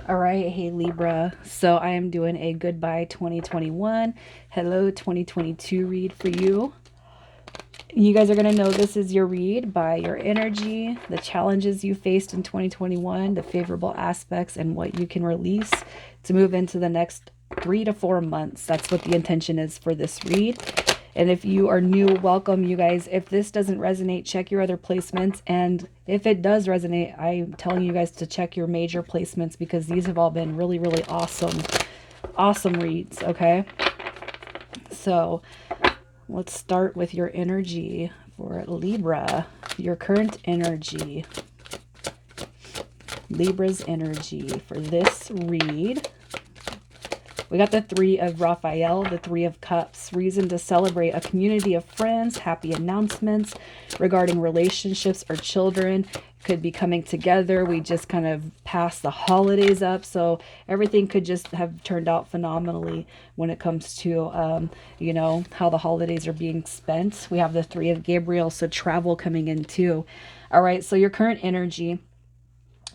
All right, hey Libra. So I am doing a goodbye 2021, hello 2022 read for you. You guys are going to know this is your read by your energy, the challenges you faced in 2021, the favorable aspects, and what you can release to move into the next 3 to 4 months. That's what the intention is for this read. And if you are new, welcome, you guys. If this doesn't resonate, check your other placements. And if it does resonate, I'm telling you guys to check your major placements because these have all been really, really awesome, awesome reads. Okay. So let's start with your energy for Libra, your current energy. Libra's energy for this read. We got the Three of Raphael, the Three of Cups. Reason to celebrate a community of friends, happy announcements regarding relationships or children. Could be coming together. We just kind of passed the holidays up, so everything could just have turned out phenomenally when it comes to, how the holidays are being spent. We have the Three of Gabriel, so travel coming in too. All right, so your current energy.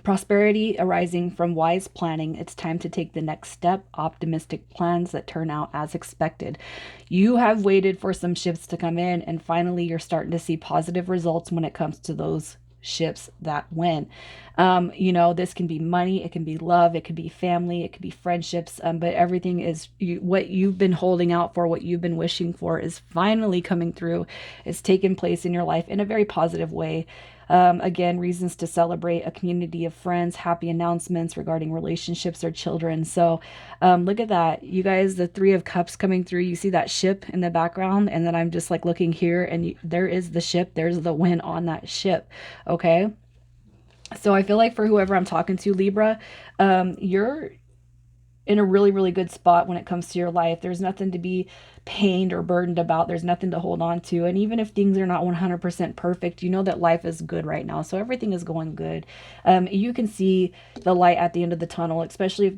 Prosperity arising from wise planning. It's time to take the next step. Optimistic plans that turn out as expected. You have waited for some shifts to come in, and finally, you're starting to see positive results when it comes to those shifts that win. This can be money, it can be love, it could be family, it could be friendships, but everything is what you've been holding out for, what you've been wishing for is finally coming through. It's taken place in your life in a very positive way. Again, reasons to celebrate a community of friends, happy announcements regarding relationships or children. So look at that. You guys, the Three of Cups coming through. You see that ship in the background, and then I'm just like looking here, and there is the ship. There's the win on that ship. Okay. So I feel like for whoever I'm talking to, Libra, you're in a really, really good spot when it comes to your life. There's nothing to be pained or burdened about. There's nothing to hold on to. And even if things are not 100% perfect, you know that life is good right now. So everything is going good. You can see the light at the end of the tunnel, especially if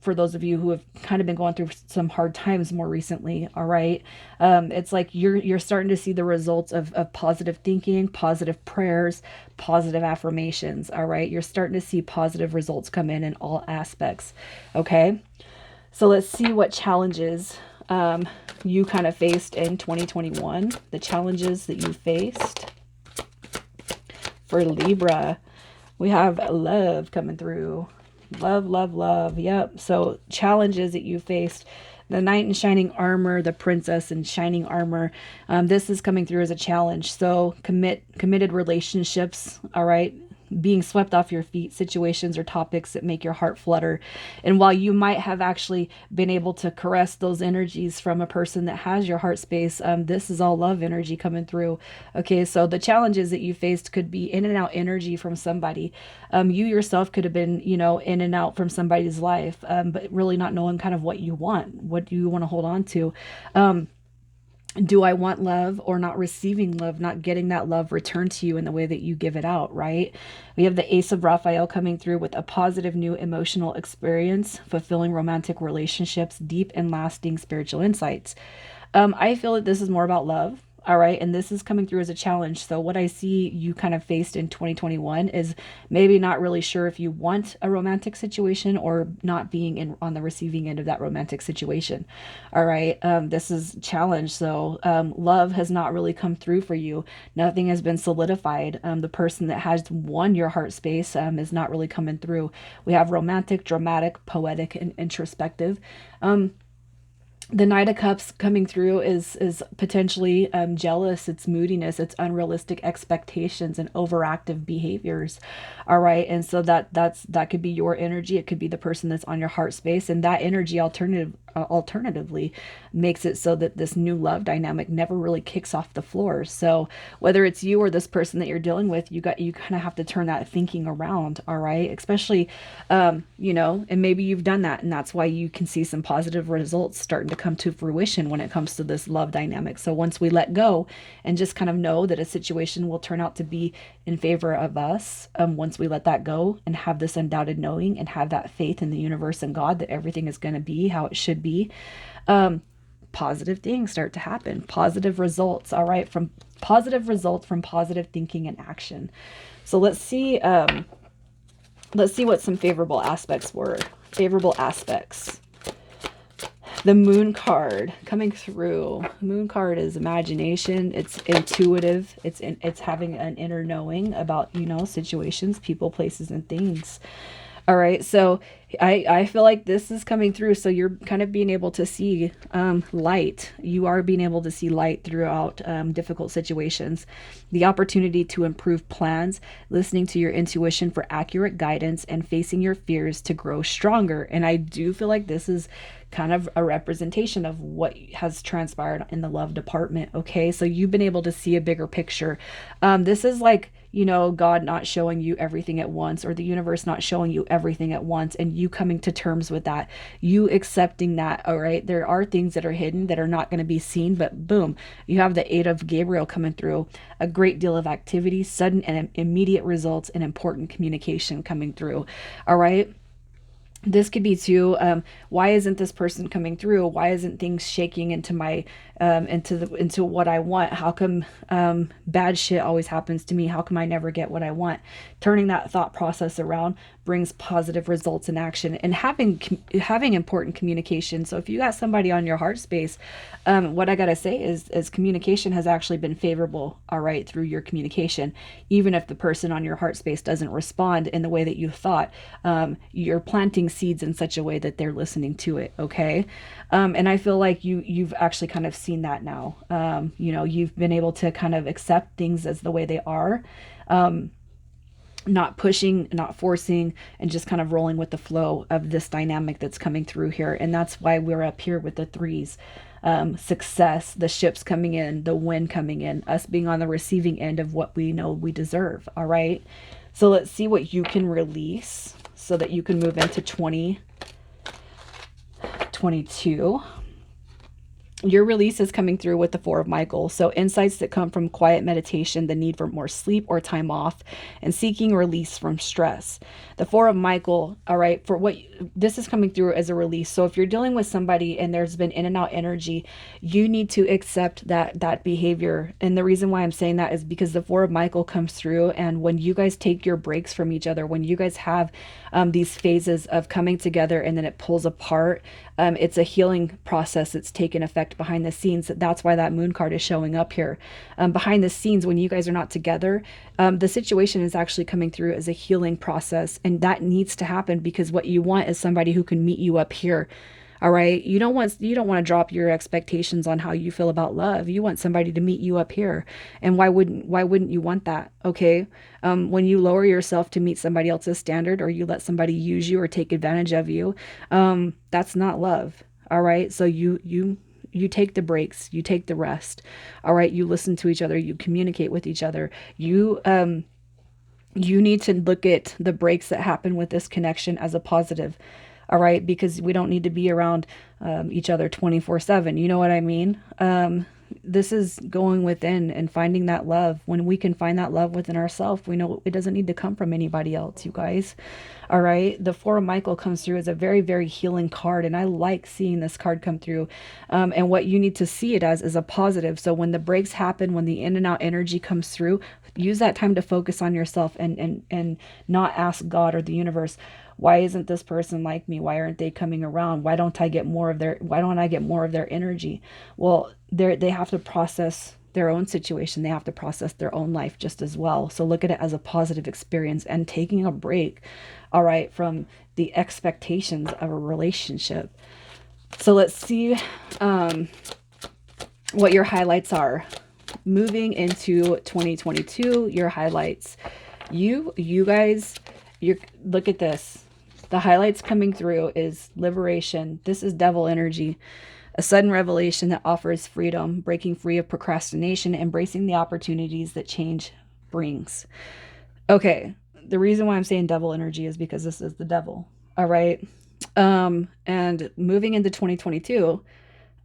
for those of you who have kind of been going through some hard times more recently. All right. It's like you're starting to see the results of positive thinking, positive prayers, positive affirmations. All right. You're starting to see positive results come in all aspects. Okay. So let's see what challenges you kind of faced in 2021, the challenges that you faced. For Libra, we have love coming through. Love, love, love. Yep. So challenges that you faced. The knight in shining armor, the princess in shining armor. This is coming through as a challenge. So committed relationships. All right. Being swept off your feet, situations or topics that make your heart flutter. And while you might have actually been able to caress those energies from a person that has your heart space, this is all love energy coming through. Okay, so the challenges that you faced could be in and out energy from somebody. You yourself could have been, in and out from somebody's life, but really not knowing kind of what you want. What do you want to hold on to? Do I want love or not receiving love, not getting that love returned to you in the way that you give it out, right? We have the Ace of Raphael coming through with a positive new emotional experience, fulfilling romantic relationships, deep and lasting spiritual insights. I feel that this is more about love. All right. And this is coming through as a challenge. So, what I see you kind of faced in 2021 is maybe not really sure if you want a romantic situation or not being on the receiving end of that romantic situation. All right. This is challenge. So, love has not really come through for you. Nothing has been solidified. The person that has won your heart space is not really coming through. We have romantic, dramatic, poetic, and introspective. The Knight of Cups coming through is potentially jealous, it's moodiness, it's unrealistic expectations and overactive behaviors. All right, and so that could be your energy. It could be the person that's on your heart space, and that energy alternatively makes it so that this new love dynamic never really kicks off the floor. So whether it's you or this person that you're dealing with, you kind of have to turn that thinking around. All right, especially and maybe you've done that, and that's why you can see some positive results starting to come to fruition when it comes to this love dynamic. So once we let go and just kind of know that a situation will turn out to be in favor of us, once we let that go and have this undoubted knowing and have that faith in the universe and God that everything is going to be how it should be, positive things start to happen. Positive results, all right, from positive results from positive thinking and action. So let's see Let's see what some favorable aspects were. Favorable aspects. The moon card coming through. Moon card is imagination. It's intuitive. It's having an inner knowing about, you know, situations, people, places, and things. All right, so I feel like this is coming through. So you're kind of being able to see light. You are being able to see light throughout difficult situations. The opportunity to improve plans, listening to your intuition for accurate guidance, and facing your fears to grow stronger. And I do feel like this is kind of a representation of what has transpired in the love department. Okay, so you've been able to see a bigger picture. This is like, you know, God not showing you everything at once, or the universe not showing you everything at once, and you coming to terms with that, you accepting that. All right, there are things that are hidden that are not going to be seen, but boom, you have the 8 of Gabriel coming through. A great deal of activity, sudden and immediate results, and important communication coming through. All right, this could be too, why isn't this person coming through? Why isn't things shaking into my into what I want? How come bad shit always happens to me? How come I never get what I want? Turning that thought process around brings positive results in action, and having important communication. So if you got somebody on your heart space, what I gotta say is communication has actually been favorable, all right, through your communication. Even if the person on your heart space doesn't respond in the way that you thought, you're planting seeds in such a way that they're listening to it. Okay, and I feel like you've actually kind of seen that now. You know, you've been able to kind of accept things as the way they are. Not pushing, not forcing, and just kind of rolling with the flow of this dynamic that's coming through here. And that's why we're up here with the 3s. Success, the ships coming in, the wind coming in, us being on the receiving end of what we know we deserve. All right, so let's see what you can release so that you can move into 2022. Your release is coming through with the 4 of Michael. So insights that come from quiet meditation, the need for more sleep or time off, and seeking release from stress. The 4 of Michael, all right, for what this is coming through as a release. So if you're dealing with somebody and there's been in and out energy, you need to accept that behavior. And the reason why I'm saying that is because the 4 of Michael comes through, and when you guys take your breaks from each other, when you guys have these phases of coming together and then it pulls apart, it's a healing process that's taken effect behind the scenes. That's why that moon card is showing up here. Behind the scenes, when you guys are not together, the situation is actually coming through as a healing process. And that needs to happen, because what you want is somebody who can meet you up here. All right. You don't want to drop your expectations on how you feel about love. You want somebody to meet you up here. And why wouldn't you want that? Okay. When you lower yourself to meet somebody else's standard, or you let somebody use you or take advantage of you, that's not love. All right. So you take the breaks, you take the rest. All right. You listen to each other, you communicate with each other. You need to look at the breaks that happen with this connection as a positive. All right, because we don't need to be around each other 24/7. You know what I mean? This is going within and finding that love. When we can find that love within ourselves, we know it doesn't need to come from anybody else, you guys. All right, the 4 of Michael comes through as a very, very healing card, and I like seeing this card come through. And what you need to see it as is a positive. So when the breaks happen, when the in and out energy comes through, use that time to focus on yourself and not ask God or the universe, why isn't this person like me? Why aren't they coming around? Why don't I get more of their energy? Well, they have to process their own situation. They have to process their own life just as well. So look at it as a positive experience and taking a break, all right, from the expectations of a relationship. So let's see what your highlights are. Moving into 2022, your highlights. You guys, look at this. The highlights coming through is liberation. This is devil energy. A sudden revelation that offers freedom, breaking free of procrastination, embracing the opportunities that change brings. Okay, the reason why I'm saying devil energy is because this is the devil. All right. And moving into 2022,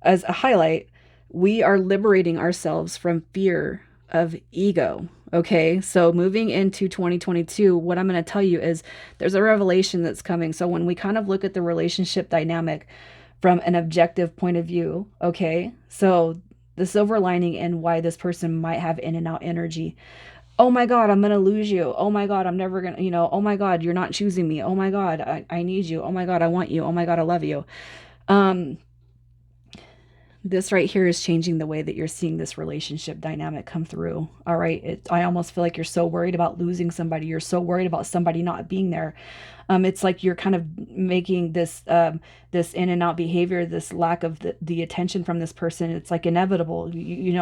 as a highlight, we are liberating ourselves from fear of ego. Okay, so moving into 2022, what I'm going to tell you is there's a revelation that's coming. So when we kind of look at the relationship dynamic from an objective point of view, okay, so the silver lining and why this person might have in and out energy. oh my God, I'm going to lose you. Oh my God, I'm never going to, oh my God, you're not choosing me. Oh my God, I need you. Oh my God, I want you. Oh my God, I love you. Um, this right here is changing the way that you're seeing this relationship dynamic come through. All right. I almost feel like you're so worried about losing somebody. You're so worried about somebody not being there. It's like you're kind of making this in and out behavior, this lack of the attention from this person. It's like inevitable,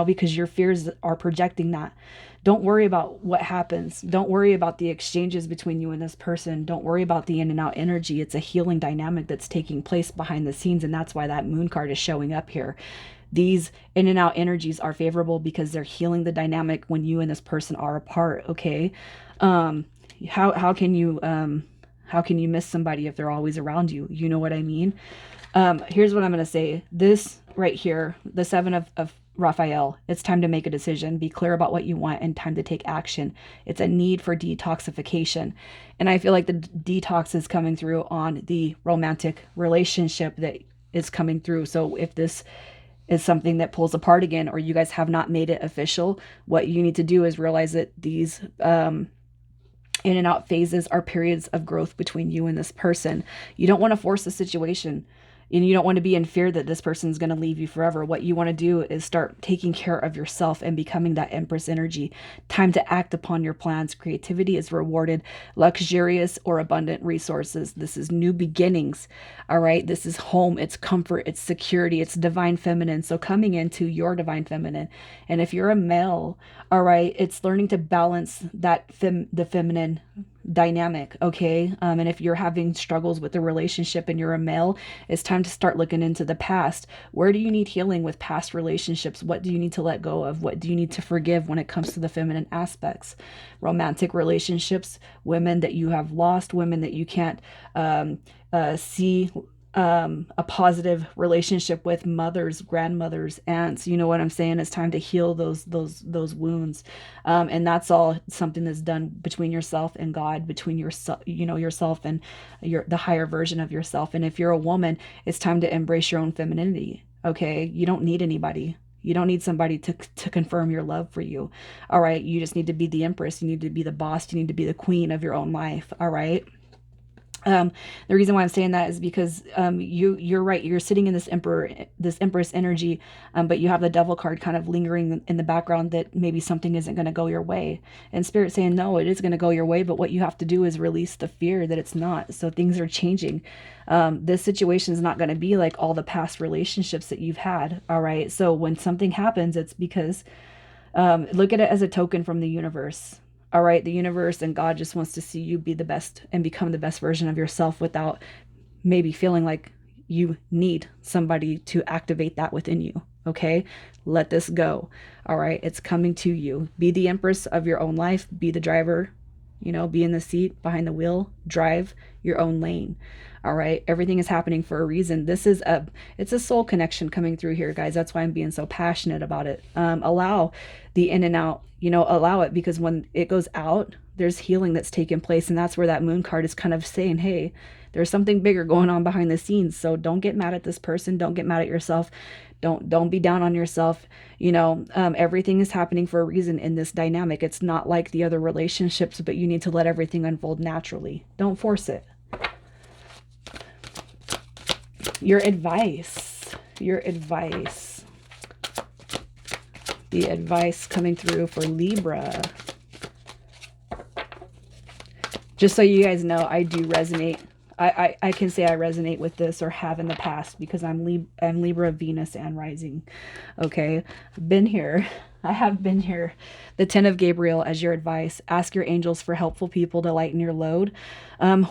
because your fears are projecting that. Don't worry about what happens. Don't worry about the exchanges between you and this person. Don't worry about the in and out energy. It's a healing dynamic that's taking place behind the scenes. And that's why that moon card is showing up here. These in and out energies are favorable because they're healing the dynamic when you and this person are apart. Okay. How can you miss somebody if they're always around you? You know what I mean? Here's what I'm going to say. This right here, the Seven of Raphael, it's time to make a decision. Be clear about what you want and time to take action. It's a need for detoxification. And I feel like the detox is coming through on the romantic relationship that is coming through. So if this is something that pulls apart again, or you guys have not made it official, what you need to do is realize that these in and out phases are periods of growth between you and this person. You don't want to force the situation, and you don't want to be in fear that this person is going to leave you forever. What you want to do is start taking care of yourself and becoming that Empress energy. Time to act upon your plans. Creativity is rewarded. Luxurious or abundant resources. This is new beginnings. All right. This is home. It's comfort. It's security. It's divine feminine. So coming into your divine feminine. And if you're a male, all right, it's learning to balance that the feminine dynamic. Okay. And if you're having struggles with the relationship and you're a male, it's time to start looking into the past. Where do you need healing with past relationships? What do you need to let go of? What do you need to forgive when it comes to the feminine aspects? Romantic relationships, women that you have lost, women that you can't see a positive relationship with, mothers, grandmothers, aunts. You know what I'm saying? It's time to heal those wounds, and that's all something that's done between yourself and God, between yourself and the higher version of yourself. And if you're a woman, it's time to embrace your own femininity. Okay, you don't need anybody. You don't need somebody to confirm your love for you. All right, you just need to be the empress. You need to be the boss. You need to be the queen of your own life. All right. The reason why I'm saying that is because you're right. You're sitting in this empress energy, but you have the devil card kind of lingering in the background that maybe something isn't going to go your way. And Spirit saying, no, it is going to go your way. But what you have to do is release the fear that it's not. So things are changing. This situation is not going to be like all the past relationships that you've had. All right. So when something happens, it's because look at it as a token from the universe. All right, the universe and God just wants to see you be the best and become the best version of yourself without maybe feeling like you need somebody to activate that within you. Okay, let this go. All right, it's coming to you. Be the empress of your own life. Be the driver. Be in the seat behind the wheel. Drive your own lane. All right, everything is happening for a reason. It's a soul connection coming through here, guys. That's why I'm being so passionate about it. Allow the in and out, allow it, because when it goes out, there's healing that's taking place. And that's where that moon card is kind of saying, hey, there's something bigger going on behind the scenes. So don't get mad at this person. Don't get mad at yourself. Don't be down on yourself. Everything is happening for a reason in this dynamic. It's not like the other relationships, but you need to let everything unfold naturally. Don't force it. Your advice. The advice coming through for Libra. Just so you guys know, I do resonate. I can say I resonate with this, or have in the past, because I'm Libra, Venus, and rising. Okay, been here. I have been here. The 10 of Gabriel as your advice. Ask your angels for helpful people to lighten your load.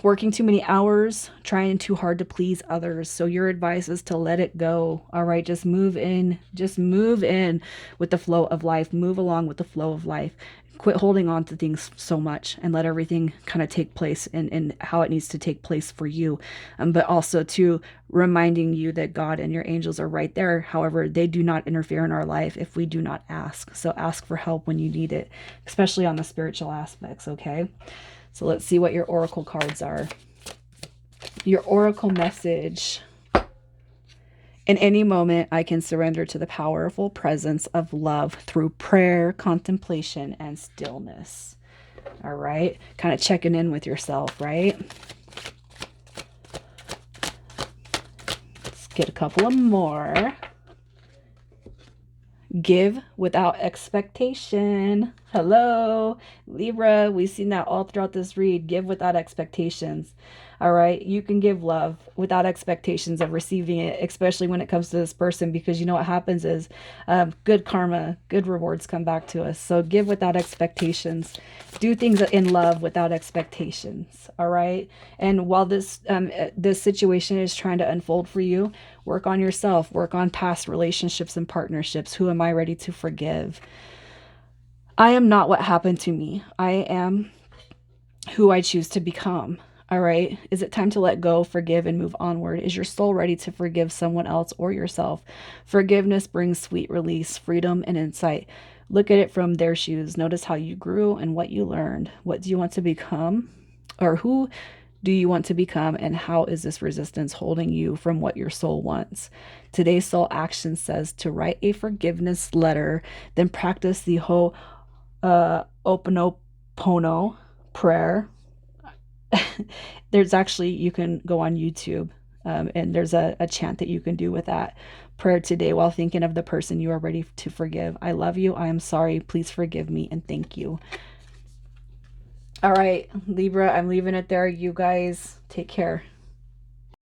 Working too many hours, trying too hard to please others. So your advice is to let it go. All right, just move in. Just move in with the flow of life. Move along with the flow of life. Quit holding on to things so much and let everything kind of take place in how it needs to take place for you. But also to reminding you that God and your angels are right there. However, they do not interfere in our life if we do not ask. So ask for help when you need it, especially on the spiritual aspects. Okay. So let's see what your oracle cards are. Your oracle message In any moment, I can surrender to the powerful presence of love through prayer, contemplation, and stillness. All right. Kind of checking in with yourself, right? Let's get a couple of more. Give without expectation. Hello, Libra. We've seen that all throughout this read. Give without expectations. All right. You can give love without expectations of receiving it, especially when it comes to this person, because you know what happens is good karma, good rewards come back to us. So give without expectations. Do things in love without expectations. All right. And while this situation is trying to unfold for you, work on yourself, work on past relationships and partnerships. Who am I ready to forgive? I am not what happened to me. I am who I choose to become. All right. Is it time to let go, forgive, and move onward? Is your soul ready to forgive someone else or yourself? Forgiveness brings sweet release, freedom, and insight. Look at it from their shoes. Notice how you grew and what you learned. What do you want to become? Or who do you want to become? And how is this resistance holding you from what your soul wants? Today's soul action says to write a forgiveness letter, then practice the Ho'oponopono prayer. There's actually, you can go on YouTube and there's a chant that you can do with that prayer today while thinking of the person you are ready to forgive. I love you. I am sorry. Please forgive me and thank you. All right, Libra, I'm leaving it there. You guys take care.